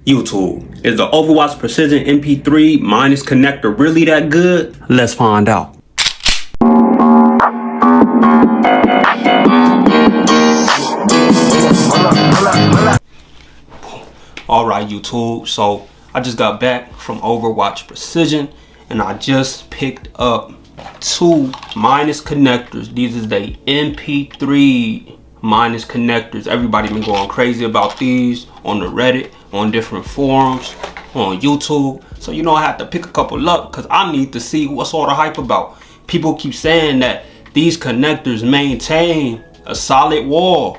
YouTube, is the Overwatch Precision np3 minus connector really that good? Let's find out. Alright YouTube, so I just got back from Overwatch Precision and I just picked up two minus connectors. These is the np3 minus connectors. Everybody been going crazy about these on the Reddit, on different forums, on YouTube. So you know I had to pick a couple up because I need to see what's all the hype about. People keep saying that these connectors maintain a solid wall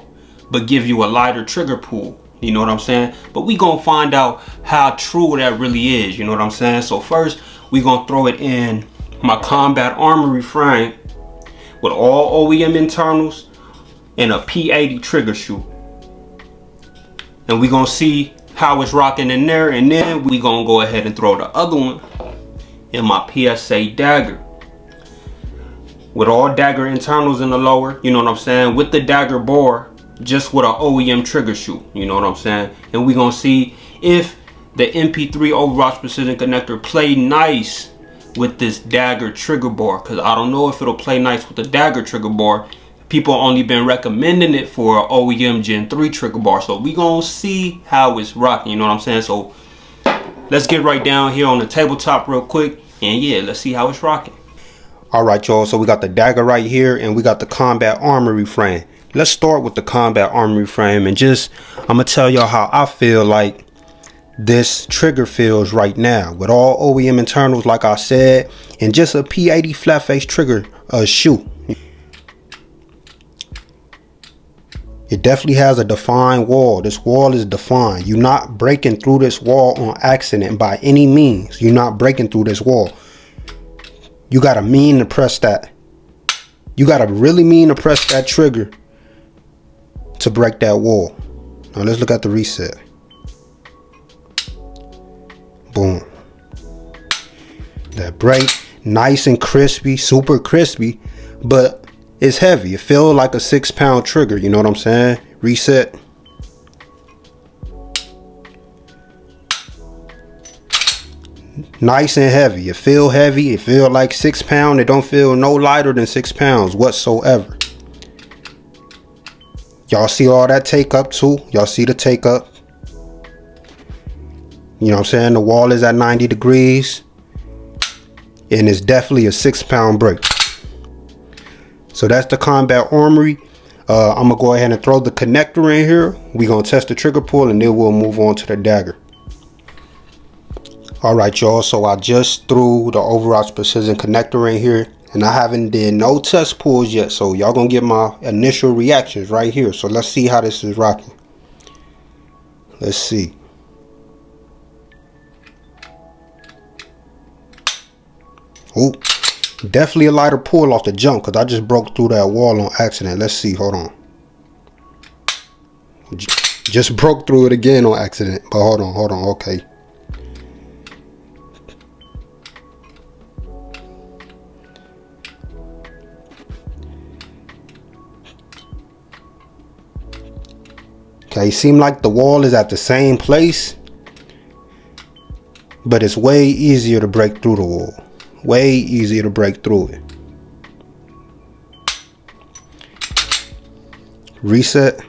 but give you a lighter trigger pull. You know what I'm saying? But we gonna find out how true that really is. You know what I'm saying? So first we gonna throw it in my combat armory frame with all OEM internals and a P80 trigger shoe, and we gonna see how it's rocking in there, and then we gonna go ahead and throw the other one in my PSA dagger with all dagger internals in the lower, you know what I'm saying, with the dagger bore, just with an OEM trigger shoe, you know what I'm saying. And we gonna see if the np3 Overwatch Precision connector play nice with this dagger trigger bar, because I don't know if it'll play nice with the dagger trigger bar. People only been recommending it for an OEM Gen 3 trigger bar, so we gonna see how it's rocking, you know what I'm saying. So let's get right down here on the tabletop real quick, and yeah, let's see how it's rocking. All right y'all, so we got the dagger right here and we got the combat armory frame. Let's start with the combat armory frame, and just I'm gonna tell y'all how I feel like this trigger feels right now with all OEM internals, like I said, and just a P80 flat face trigger shoe. It definitely has a defined wall. This wall is defined. You're not breaking through this wall on accident by any means. You're not breaking through this wall. You gotta mean to press that. You gotta really mean to press that trigger to break that wall. Now let's look at the reset. Boom. That break, nice and crispy, super crispy, but it's heavy. It feels like a 6-pound trigger, you know what I'm saying? Reset. Nice and heavy. It feel heavy. It feel like 6 pounds. It don't feel no lighter than 6 pounds whatsoever. Y'all see all that take up too? Y'all see the take up? You know what I'm saying? The wall is at 90 degrees. And it's definitely a 6-pound break. So that's the combat armory. I'm gonna go ahead and throw the connector in here. We're gonna test the trigger pull and then we'll move on to the dagger. All right y'all, so I just threw the Overwatch Precision connector in here and I haven't did no test pulls yet, so y'all gonna get my initial reactions right here. So let's see how this is rocking. Let's see. Oh, definitely a lighter pull off the jump because I just broke through that wall on accident. Let's see, hold on. Just broke through it again on accident, but hold on, okay. Okay, it seems like the wall is at the same place, but it's way easier to break through the wall. Way easier to break through it. Reset.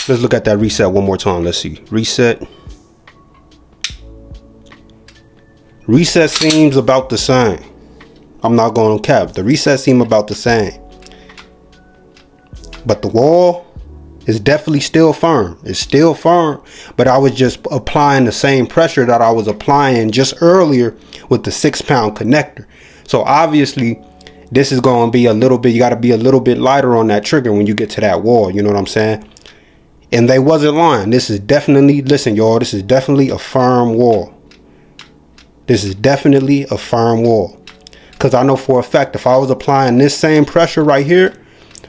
Let's look at that reset one more time. Let's see. Reset. Reset seems about the same. I'm not going to cap. The reset seem about the same. But the wall is definitely still firm. It's still firm, but I was just applying the same pressure that I was applying just earlier with the 6-pound connector. So obviously this is going to be a little bit, you got to be a little bit lighter on that trigger when you get to that wall, you know what I'm saying? And they wasn't lying. This is definitely, listen y'all, this is definitely a firm wall. This is definitely a firm wall. Because I know for a fact if I was applying this same pressure right here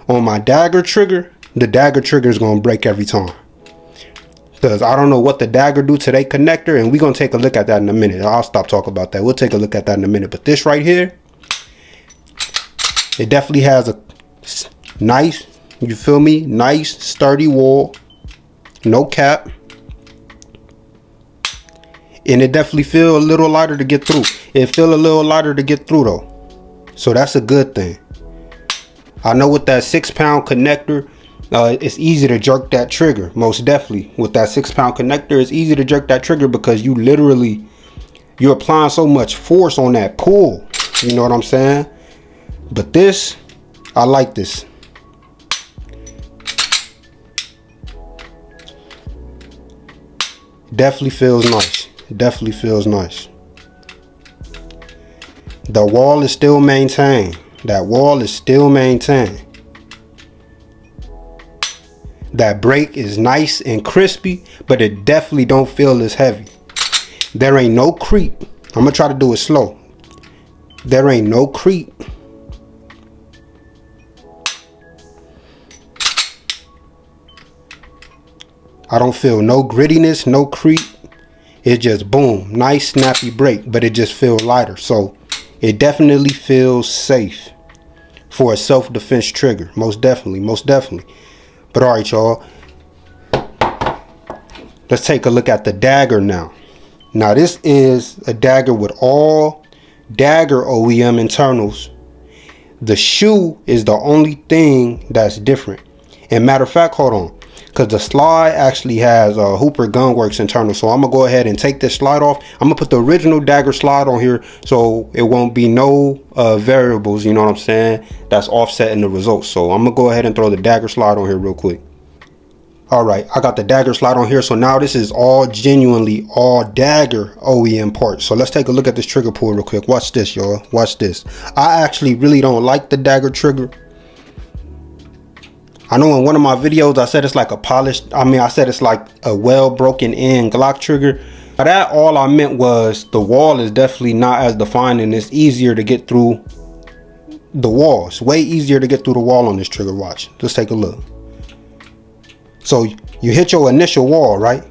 on my dagger trigger, the dagger trigger is going to break every time. Because I don't know what the dagger do to their connector, and we're going to take a look at that in a minute. I'll stop talking about that. We'll take a look at that in a minute. But this right here, it definitely has a Nice, you feel me? Nice, sturdy wall. No cap. And it definitely feel a little lighter to get through. It feel a little lighter to get through though. So that's a good thing. I know with that 6-pound connector, it's easy to jerk that trigger. Most definitely. With that 6-pound connector, it's easy to jerk that trigger because you're applying so much force on that pull. You know what I'm saying? But this, I like this. Definitely feels nice. Definitely feels nice. The wall is still maintained. That wall is still maintained. That brake is nice and crispy, but it definitely don't feel as heavy. There ain't no creep. I'm gonna try to do it slow. There ain't no creep. I don't feel no grittiness, no creep. It just boom, nice snappy brake, but it just feels lighter. So it definitely feels safe for a self-defense trigger. Most definitely, most definitely. But all right, y'all. Let's take a look at the dagger now. Now this is a dagger with all dagger OEM internals. The shoe is the only thing that's different. And matter of fact, hold on. Because the slide actually has a Hooper Gunworks internal. So I'm going to go ahead and take this slide off. I'm going to put the original dagger slide on here so it won't be no variables, you know what I'm saying, that's offsetting the results. So I'm going to go ahead and throw the dagger slide on here real quick. All right, I got the dagger slide on here. So now this is all genuinely all dagger OEM parts. So let's take a look at this trigger pull real quick. Watch this, y'all. Watch this. I actually really don't like the dagger trigger. I know in one of my videos I said it's like a polished, I said it's like a well broken in Glock trigger. By that, all I meant was the wall is definitely not as defined and it's easier to get through the wall. It's way easier to get through the wall on this trigger. Watch. Let's take a look. So you hit your initial wall, right?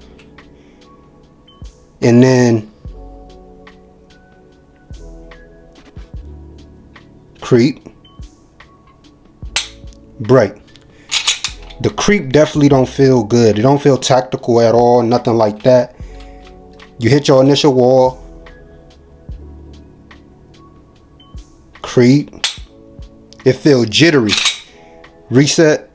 And then creep, brake. The creep definitely don't feel good. It don't feel tactical at all, nothing like that. You hit your initial wall, creep, it feels jittery. Reset.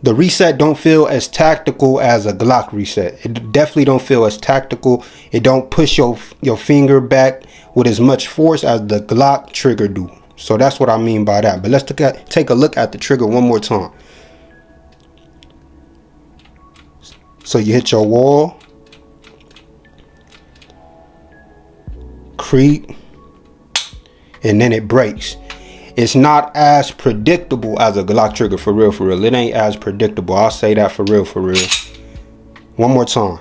The reset don't feel as tactical as a Glock reset. It definitely don't feel as tactical. It don't push your finger back with as much force as the Glock trigger do. So that's what I mean by that. But let's take a look at the trigger one more time. So you hit your wall, creep, and then it breaks. It's not as predictable as a Glock trigger, for real, for real. It ain't as predictable. I'll say that for real, for real. One more time.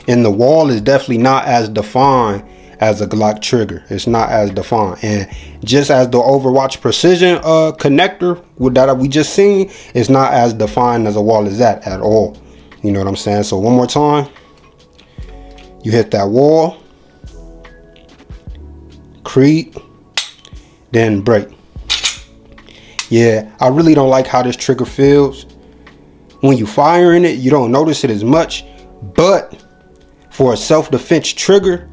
And the wall is definitely not as defined as a Glock trigger. It's not as defined. And just as the Overwatch precision connector that we just seen, it's not as defined as a wall as that at all. You know what I'm saying? So one more time. You hit that wall, creep, then break. Yeah, I really don't like how this trigger feels. When you firing it, you don't notice it as much, but for a self-defense trigger,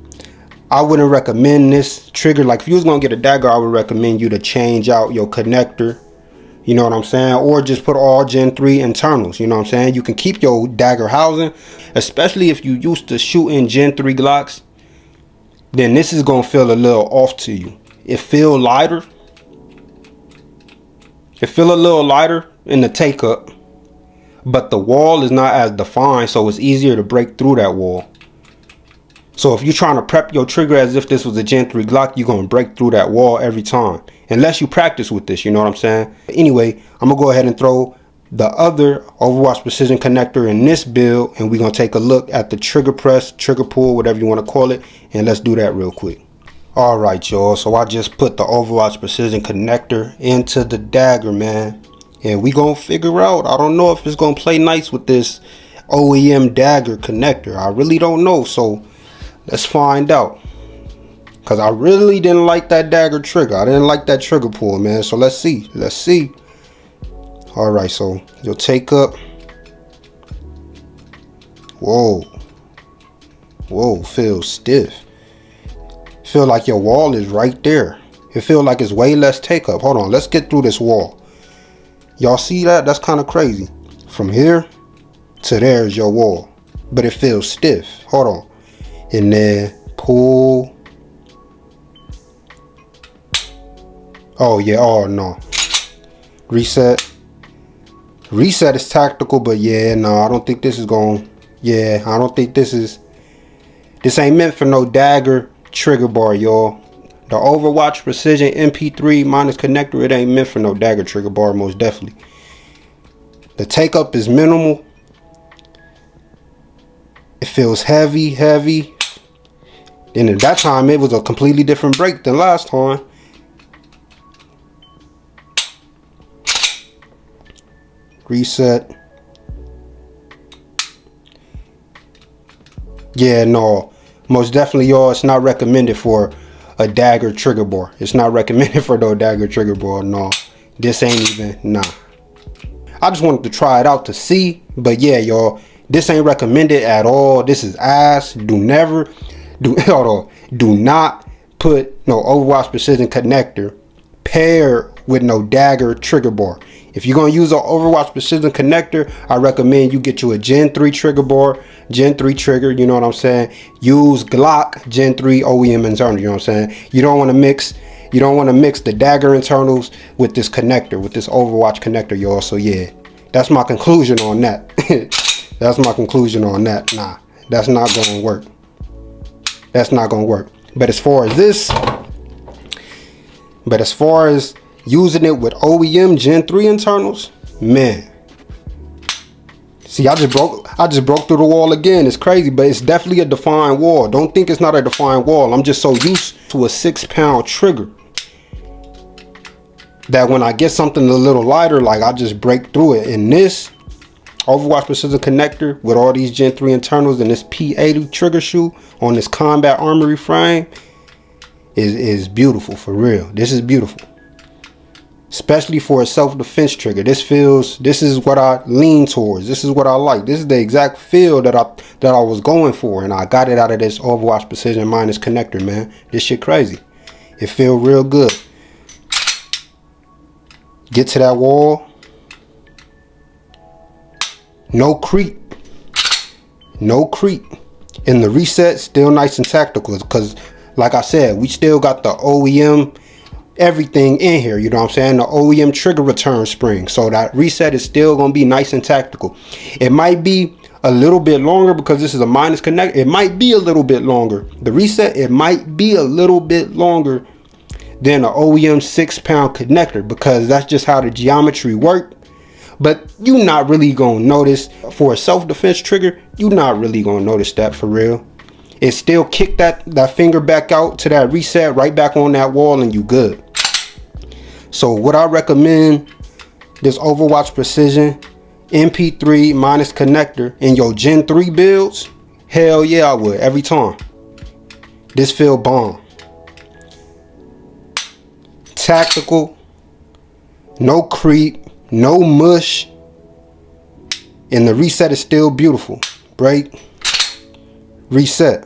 I wouldn't recommend this trigger. Like if you was gonna get a dagger, I would recommend you to change out your connector, you know what I'm saying, or just put all Gen 3 internals, you know what I'm saying. You can keep your dagger housing, especially if you used to shooting Gen 3 Glocks, then this is gonna feel a little off to you. It feel lighter. It feel a little lighter in the take up, but the wall is not as defined, so it's easier to break through that wall. So if you're trying to prep your trigger as if this was a Gen 3 Glock, you're going to break through that wall every time. Unless you practice with this, you know what I'm saying? Anyway, I'm going to go ahead and throw the other Overwatch precision connector in this build, and we're going to take a look at the trigger press, trigger pull, whatever you want to call it, and let's do that real quick. All right, y'all. So I just put the Overwatch precision connector into the dagger, man. And we going to figure out, I don't know if it's going to play nice with this OEM dagger connector. I really don't know. So let's find out. Because I really didn't like that dagger trigger. I didn't like that trigger pull, man. So let's see. Let's see. Alright, so you'll take up. Whoa. Whoa, feels stiff. Feel like your wall is right there. It feels like it's way less take up. Hold on, let's get through this wall. Y'all see that? That's kind of crazy. From here to there is your wall. But it feels stiff. Hold on. And then pull. Oh yeah, oh no. Reset. Reset is tactical, but yeah, no, I don't think this is going. Yeah, I don't think this ain't meant for no dagger trigger bar, y'all. The Overwatch Precision np3 minus connector, it ain't meant for no dagger trigger bar, most definitely. The take up is minimal. It feels heavy. And at that time, it was a completely different break than last time. Reset. Yeah, no, most definitely, y'all, it's not recommended for a dagger trigger bar. It's not recommended for no dagger trigger bar. No, this ain't even, nah. I just wanted to try it out to see, but yeah, y'all, this ain't recommended at all. This is ass. Do not put no Overwatch Precision connector paired with no dagger trigger bar. If you're gonna use an Overwatch Precision connector, I recommend you get you a Gen 3 trigger bar, Gen 3 trigger, you know what I'm saying? Use Glock Gen 3 OEM internal, you know what I'm saying? You don't wanna mix the dagger internals with this connector, with this Overwatch connector, y'all. So yeah, that's my conclusion on that. That's my conclusion on that. Nah, that's not gonna work. That's not gonna work. But as far as using it with OEM Gen 3 internals, man. See, I just broke through the wall again. It's crazy, but it's definitely a defined wall. Don't think it's not a defined wall. I'm just so used to a 6-pound trigger that when I get something a little lighter, like I just break through it. And this Overwatch Precision connector with all these Gen 3 internals and this P80 trigger shoe on this Combat Armory frame is beautiful, for real. This is beautiful. Especially for a self-defense trigger. This is what I lean towards. This is what I like. This is the exact feel that I was going for, and I got it out of this Overwatch Precision minus connector, man. This shit crazy. It feel real good. Get to that wall. No creep. No creep. And the reset still nice and tactical, because like I said, we still got the OEM everything in here, you know what I'm saying? The OEM trigger return spring. So that reset is still gonna be nice and tactical. It might be a little bit longer because this is a minus connect. It might be a little bit longer. The reset, it might be a little bit longer than an OEM 6-pound connector, because that's just how the geometry work. But you're not really gonna notice for a self-defense trigger. You're not really gonna notice that, for real. It still kick that finger back out to that reset, right back on that wall, and you good. So what I recommend, this Overwatch Precision np3 minus connector in your Gen 3 builds, hell yeah, I would, every time. This feel bomb. Tactical, no creep, no mush, and the reset is still beautiful. Break, reset.